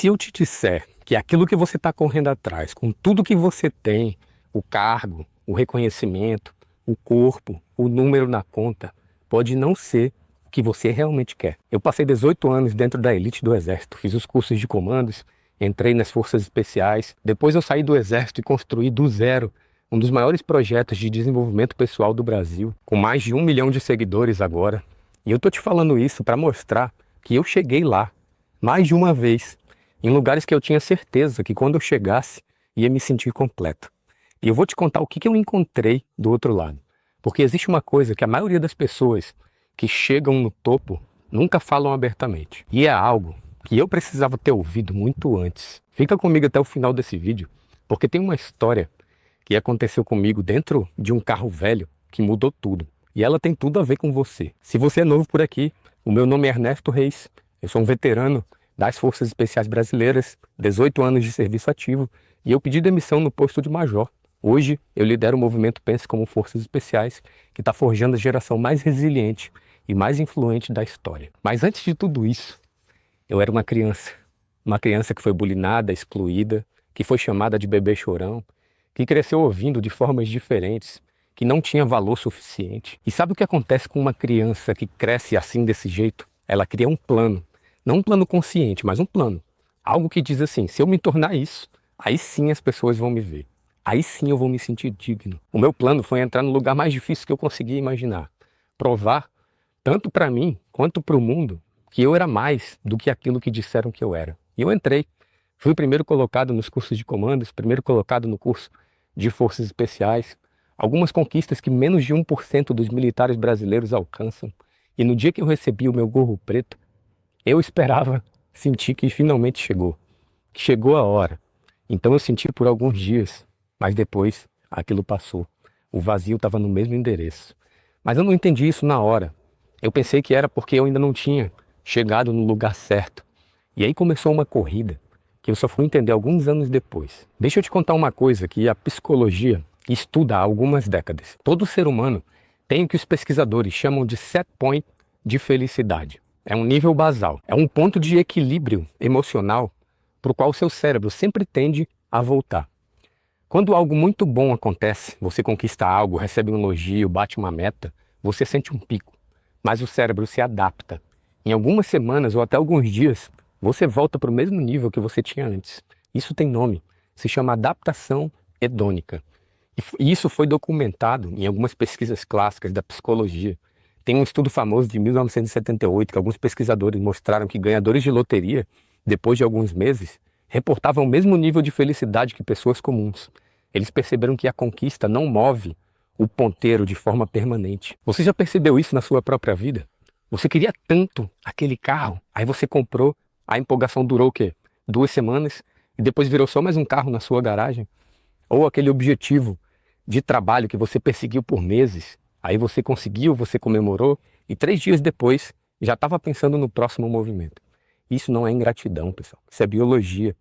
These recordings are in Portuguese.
se eu te disser que aquilo que você está correndo atrás, com tudo que você tem, o cargo, o reconhecimento, o corpo, o número na conta, pode não ser o que você realmente quer. Eu passei 18 anos dentro da elite do Exército, fiz os cursos de comandos, entrei nas Forças Especiais, depois eu saí do Exército e construí do zero um dos maiores projetos de desenvolvimento pessoal do Brasil, com mais de 1 milhão de seguidores agora. E eu tô te falando isso para mostrar que eu cheguei lá, mais de uma vez, em lugares que eu tinha certeza que quando eu chegasse, ia me sentir completo. E eu vou te contar o que eu encontrei do outro lado. Porque existe uma coisa que a maioria das pessoas que chegam no topo nunca falam abertamente. E é algo que eu precisava ter ouvido muito antes. Fica comigo até o final desse vídeo, porque tem uma história que aconteceu comigo dentro de um carro velho que mudou tudo. E ela tem tudo a ver com você. Se você é novo por aqui, o meu nome é Ernesto Reis, eu sou um veterano das Forças Especiais Brasileiras, 18 anos de serviço ativo, e eu pedi demissão no posto de major. Hoje eu lidero o movimento Pense como Forças Especiais, que está forjando a geração mais resiliente e mais influente da história. Mas antes de tudo isso, eu era uma criança que foi bulinada, excluída, que foi chamada de bebê chorão, que cresceu ouvindo de formas diferentes, que não tinha valor suficiente. E sabe o que acontece com uma criança que cresce assim desse jeito? Ela cria um plano, não um plano consciente, mas um plano. Algo que diz assim, se eu me tornar isso, aí sim as pessoas vão me ver. Aí sim eu vou me sentir digno. O meu plano foi entrar no lugar mais difícil que eu conseguia imaginar. Provar, tanto para mim quanto para o mundo, que eu era mais do que aquilo que disseram que eu era. E eu entrei. Fui o primeiro colocado nos cursos de comandos, primeiro colocado no curso de Forças Especiais. Algumas conquistas que menos de 1% dos militares brasileiros alcançam. E no dia que eu recebi o meu gorro preto, eu esperava sentir que finalmente chegou. Que chegou a hora. Então eu senti por alguns dias, mas depois aquilo passou. O vazio estava no mesmo endereço. Mas eu não entendi isso na hora. Eu pensei que era porque eu ainda não tinha chegado no lugar certo. E aí começou uma corrida que eu só fui entender alguns anos depois. Deixa eu te contar uma coisa que a psicologia estuda há algumas décadas. Todo ser humano tem o que os pesquisadores chamam de set point de felicidade. É um nível basal, é um ponto de equilíbrio emocional para o qual o seu cérebro sempre tende a voltar. Quando algo muito bom acontece, você conquista algo, recebe um elogio, bate uma meta, você sente um pico, mas o cérebro se adapta. Em algumas semanas ou até alguns dias, você volta para o mesmo nível que você tinha antes. Isso tem nome, se chama adaptação hedônica. E isso foi documentado em algumas pesquisas clássicas da psicologia. Tem um estudo famoso de 1978 que alguns pesquisadores mostraram que ganhadores de loteria, depois de alguns meses, reportavam o mesmo nível de felicidade que pessoas comuns. Eles perceberam que a conquista não move o ponteiro de forma permanente. Você já percebeu isso na sua própria vida? Você queria tanto aquele carro, aí você comprou, a empolgação durou o quê? 2 semanas e depois virou só mais um carro na sua garagem? Ou aquele objetivo de trabalho que você perseguiu por meses, aí você conseguiu, você comemorou e 3 dias depois já estava pensando no próximo movimento. Isso não é ingratidão, pessoal. Isso é biologia.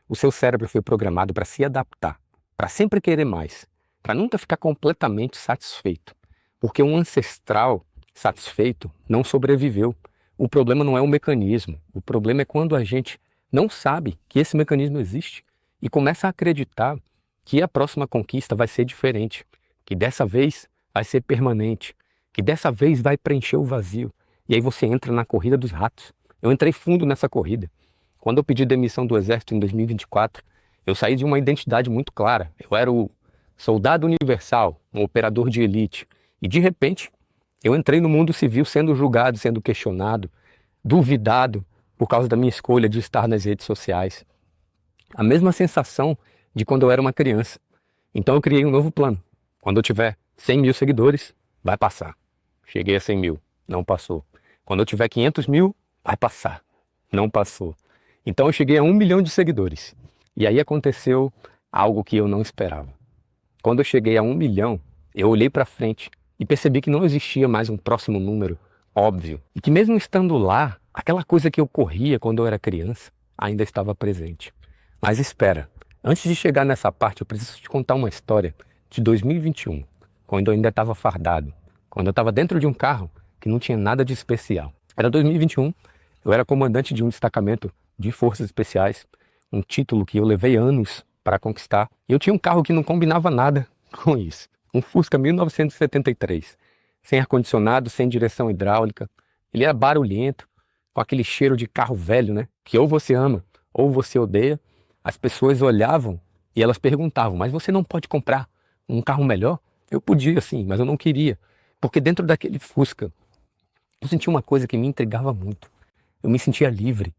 O seu cérebro foi programado para se adaptar, para sempre querer mais, para nunca ficar completamente satisfeito. Porque um ancestral satisfeito não sobreviveu. O problema não é o mecanismo. O problema é quando a gente não sabe que esse mecanismo existe e começa a acreditar que a próxima conquista vai ser diferente, que dessa vez vai ser permanente, que dessa vez vai preencher o vazio. E aí você entra na corrida dos ratos. Eu entrei fundo nessa corrida. Quando eu pedi demissão do Exército em 2024, eu saí de uma identidade muito clara. Eu era o soldado universal, um operador de elite. E de repente, eu entrei no mundo civil sendo julgado, sendo questionado, duvidado por causa da minha escolha de estar nas redes sociais. A mesma sensação de quando eu era uma criança. Então eu criei um novo plano. Quando eu tiver 100 mil seguidores, vai passar. Cheguei a 100 mil, não passou. Quando eu tiver 500 mil, vai passar. Não passou. Então eu cheguei a 1 milhão de seguidores. E aí aconteceu algo que eu não esperava. Quando eu cheguei a 1 milhão, eu olhei para frente e percebi que não existia mais um próximo número óbvio. E que mesmo estando lá, aquela coisa que eu corria quando eu era criança ainda estava presente. Mas espera, antes de chegar nessa parte, eu preciso te contar uma história de 2021, quando eu ainda estava fardado, quando eu estava dentro de um carro que não tinha nada de especial. Era 2021, eu era comandante de um destacamento de Forças Especiais, um título que eu levei anos para conquistar. E eu tinha um carro que não combinava nada com isso. Um Fusca 1973, sem ar-condicionado, sem direção hidráulica. Ele era barulhento, com aquele cheiro de carro velho, né? Que ou você ama ou você odeia. As pessoas olhavam e elas perguntavam, mas você não pode comprar um carro melhor? Eu podia sim, mas eu não queria. Porque dentro daquele Fusca, eu sentia uma coisa que me intrigava muito. Eu me sentia livre.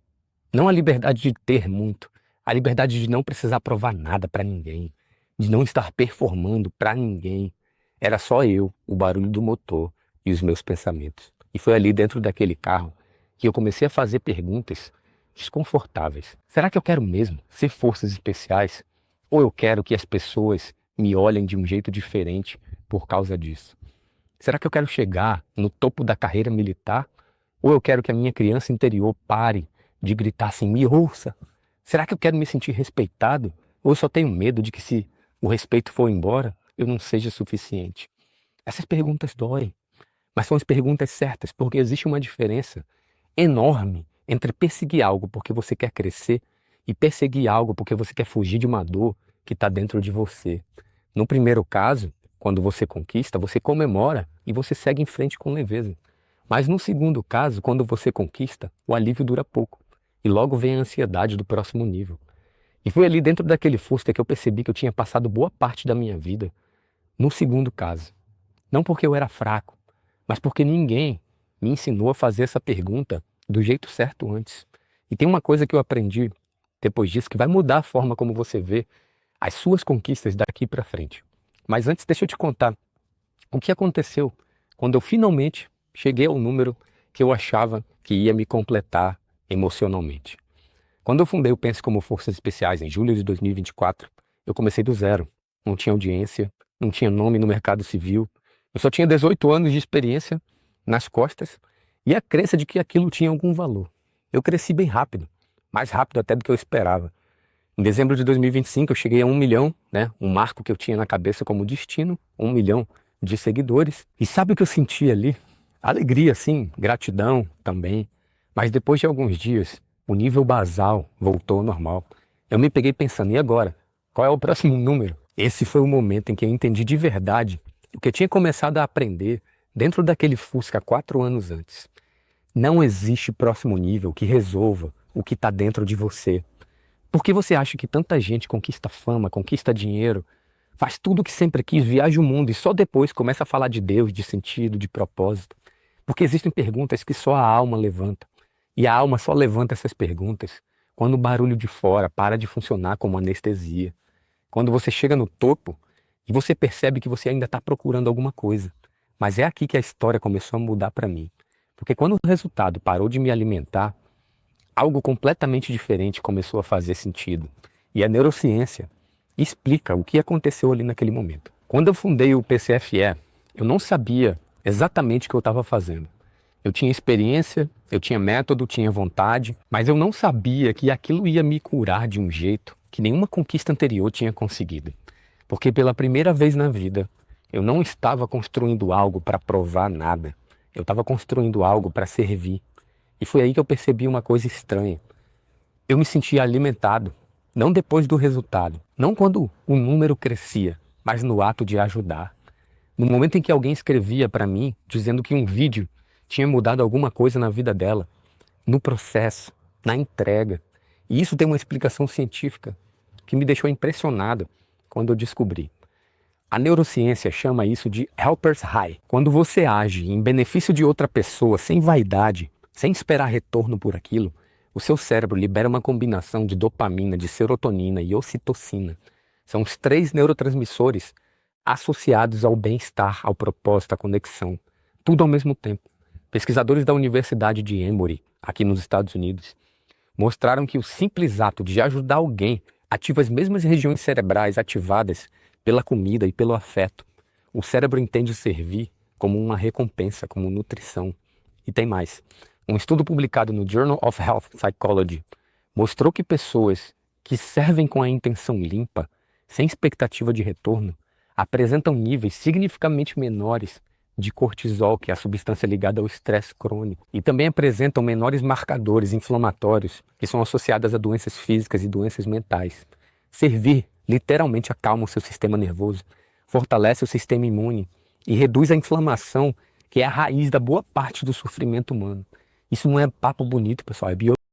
Não a liberdade de ter muito, a liberdade de não precisar provar nada para ninguém, de não estar performando para ninguém. Era só eu, o barulho do motor e os meus pensamentos. E foi ali dentro daquele carro que eu comecei a fazer perguntas desconfortáveis. Será que eu quero mesmo ser Forças Especiais? Ou eu quero que as pessoas me olhem de um jeito diferente por causa disso? Será que eu quero chegar no topo da carreira militar? Ou eu quero que a minha criança interior pare de gritar assim, me ouça? Será que eu quero me sentir respeitado? Ou eu só tenho medo de que se o respeito for embora, eu não seja suficiente? Essas perguntas doem, mas são as perguntas certas, porque existe uma diferença enorme entre perseguir algo porque você quer crescer e perseguir algo porque você quer fugir de uma dor que está dentro de você. No primeiro caso, quando você conquista, você comemora e você segue em frente com leveza. Mas no segundo caso, quando você conquista, o alívio dura pouco. E logo vem a ansiedade do próximo nível. E foi ali dentro daquele Fusca que eu percebi que eu tinha passado boa parte da minha vida no segundo caso. Não porque eu era fraco, mas porque ninguém me ensinou a fazer essa pergunta do jeito certo antes. E tem uma coisa que eu aprendi depois disso que vai mudar a forma como você vê as suas conquistas daqui para frente. Mas antes, deixa eu te contar o que aconteceu quando eu finalmente cheguei ao número que eu achava que ia me completar emocionalmente. Quando eu fundei o Pense Como Forças Especiais em julho de 2024, eu comecei do zero. Não tinha audiência, não tinha nome no mercado civil, eu só tinha 18 anos de experiência nas costas e a crença de que aquilo tinha algum valor. Eu cresci bem rápido, mais rápido até do que eu esperava. Em dezembro de 2025 eu cheguei a 1 milhão, né? Um marco que eu tinha na cabeça como destino, 1 milhão de seguidores. E sabe o que eu senti ali? Alegria, sim, gratidão também. Mas depois de alguns dias, o nível basal voltou ao normal. Eu me peguei pensando, e agora? Qual é o próximo número? Esse foi o momento em que eu entendi de verdade o que eu tinha começado a aprender dentro daquele Fusca 4 anos antes. Não existe próximo nível que resolva o que está dentro de você. Por que você acha que tanta gente conquista fama, conquista dinheiro, faz tudo o que sempre quis, viaja o mundo e só depois começa a falar de Deus, de sentido, de propósito? Porque existem perguntas que só a alma levanta. E a alma só levanta essas perguntas quando o barulho de fora para de funcionar como anestesia. Quando você chega no topo e você percebe que você ainda está procurando alguma coisa. Mas é aqui que a história começou a mudar para mim. Porque quando o resultado parou de me alimentar, algo completamente diferente começou a fazer sentido. E a neurociência explica o que aconteceu ali naquele momento. Quando eu fundei o PCFE, eu não sabia exatamente o que eu estava fazendo. Eu tinha experiência, eu tinha método, tinha vontade, mas eu não sabia que aquilo ia me curar de um jeito que nenhuma conquista anterior tinha conseguido. Porque pela primeira vez na vida, eu não estava construindo algo para provar nada. Eu estava construindo algo para servir. E foi aí que eu percebi uma coisa estranha. Eu me sentia alimentado, não depois do resultado, não quando o número crescia, mas no ato de ajudar. No momento em que alguém escrevia para mim, dizendo que um vídeo tinha mudado alguma coisa na vida dela, no processo, na entrega. E isso tem uma explicação científica que me deixou impressionado quando eu descobri. A neurociência chama isso de helper's high. Quando você age em benefício de outra pessoa, sem vaidade, sem esperar retorno por aquilo, o seu cérebro libera uma combinação de dopamina, de serotonina e ocitocina. São os 3 neurotransmissores associados ao bem-estar, ao propósito, à conexão. Tudo ao mesmo tempo. Pesquisadores da Universidade de Emory, aqui nos Estados Unidos, mostraram que o simples ato de ajudar alguém ativa as mesmas regiões cerebrais ativadas pela comida e pelo afeto. O cérebro entende servir como uma recompensa, como nutrição. E tem mais. Um estudo publicado no Journal of Health Psychology mostrou que pessoas que servem com a intenção limpa, sem expectativa de retorno, apresentam níveis significativamente menores de cortisol, que é a substância ligada ao estresse crônico. E também apresentam menores marcadores inflamatórios, que são associados a doenças físicas e doenças mentais. Servir literalmente acalma o seu sistema nervoso, fortalece o sistema imune e reduz a inflamação, que é a raiz da boa parte do sofrimento humano. Isso não é papo bonito, pessoal, é biologia.